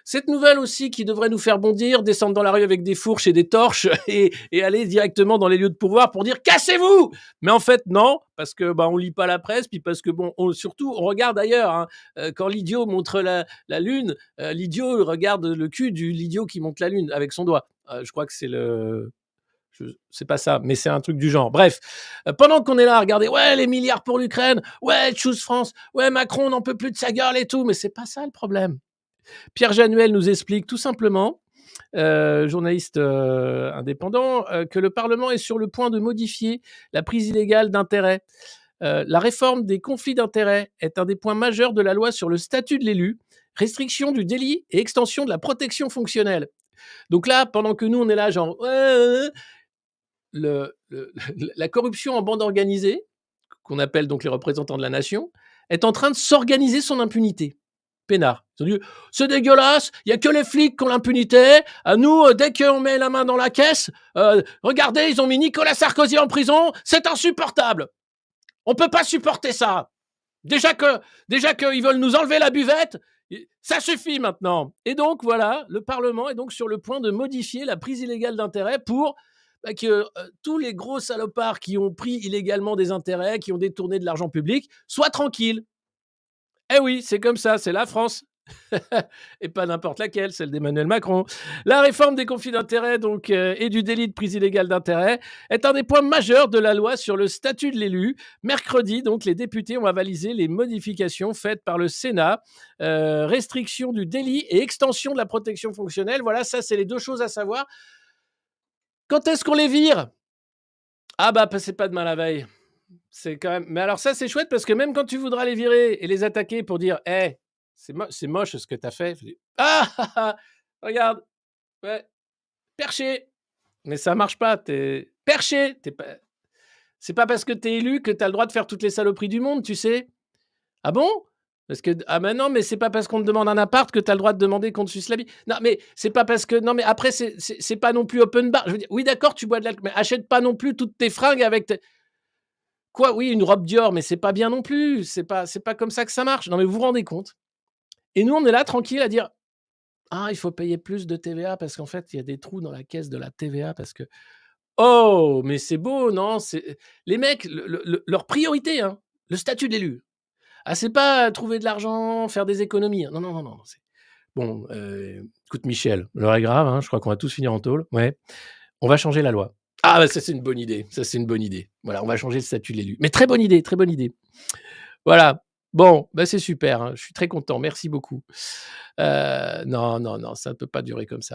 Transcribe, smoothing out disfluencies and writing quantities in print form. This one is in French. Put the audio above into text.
cette nouvelle aussi qui devrait nous faire bondir, descendre dans la rue avec des fourches et des torches et aller directement dans les lieux de pouvoir pour dire cassez-vous. Mais en fait non, parce que on lit pas la presse, puis parce que surtout on regarde ailleurs. Hein. Quand l'idiot montre la lune, l'idiot regarde le cul du l'idiot qui monte la lune avec son doigt. Je crois que c'est le c'est pas ça, mais c'est un truc du genre. Bref, pendant qu'on est là à regarder, ouais, les milliards pour l'Ukraine, ouais, Choose France, ouais, Macron, on n'en peut plus de sa gueule et tout, mais c'est pas ça le problème. Pierre Januel nous explique tout simplement, journaliste indépendant, que le Parlement est sur le point de modifier la prise illégale d'intérêt. La réforme des conflits d'intérêts est un des points majeurs de la loi sur le statut de l'élu, restriction du délit et extension de la protection fonctionnelle. Donc là, pendant que nous, on est là, genre, la corruption en bande organisée, qu'on appelle donc les représentants de la nation, est en train de s'organiser son impunité. Peinard. Ils ont dit c'est dégueulasse, il n'y a que les flics qui ont l'impunité. À nous, dès qu'on met la main dans la caisse, regardez, ils ont mis Nicolas Sarkozy en prison, c'est insupportable. On ne peut pas supporter ça. Déjà qu'ils veulent nous enlever la buvette, ça suffit maintenant. Et donc voilà, le Parlement est donc sur le point de modifier la prise illégale d'intérêt pour que tous les gros salopards qui ont pris illégalement des intérêts, qui ont détourné de l'argent public, soient tranquilles. Eh oui, c'est comme ça, c'est la France. Et pas n'importe laquelle, celle d'Emmanuel Macron. La réforme des conflits d'intérêts donc, et du délit de prise illégale d'intérêt est un des points majeurs de la loi sur le statut de l'élu. Mercredi, donc, les députés ont avalisé les modifications faites par le Sénat. Restriction du délit et extension de la protection fonctionnelle. Voilà, ça, c'est les deux choses à savoir. Quand est-ce qu'on les vire? Ah bah, passez pas demain la veille. C'est quand même... Mais alors ça, c'est chouette parce que même quand tu voudras les virer et les attaquer pour dire hey, « c'est moche ce que tu as fait », ah, regarde, ouais, perché. Mais ça marche pas, t'es perché. C'est pas parce que t'es élu que t'as le droit de faire toutes les saloperies du monde, tu sais. Ah bon? Parce que ah ben non, mais c'est pas parce qu'on te demande un appart que t'as le droit de demander qu'on te suce la bite. Non, mais c'est pas parce que non, mais après c'est pas non plus open bar. Je veux dire, oui d'accord, tu bois de l'alcool, mais achète pas non plus toutes tes fringues avec quoi? Oui, une robe Dior, mais c'est pas bien non plus. C'est pas comme ça que ça marche. Non, mais vous vous rendez compte? Et nous, on est là tranquille à dire ah, il faut payer plus de TVA parce qu'en fait, il y a des trous dans la caisse de la TVA parce que oh, mais c'est beau, non? C'est les mecs, leur priorité, hein, le statut de l'élu. Ah, c'est pas trouver de l'argent, faire des économies. Non, non, non, non. Bon, écoute, Michel, l'heure est grave, hein, je crois qu'on va tous finir en tôle. Ouais, on va changer la loi. Ah, bah, ça, c'est une bonne idée. Ça, c'est une bonne idée. Voilà, on va changer le statut de l'élu. Mais très bonne idée, très bonne idée. Voilà. Bon, bah, c'est super, hein, je suis très content. Merci beaucoup. Non, non, non, ça ne peut pas durer comme ça.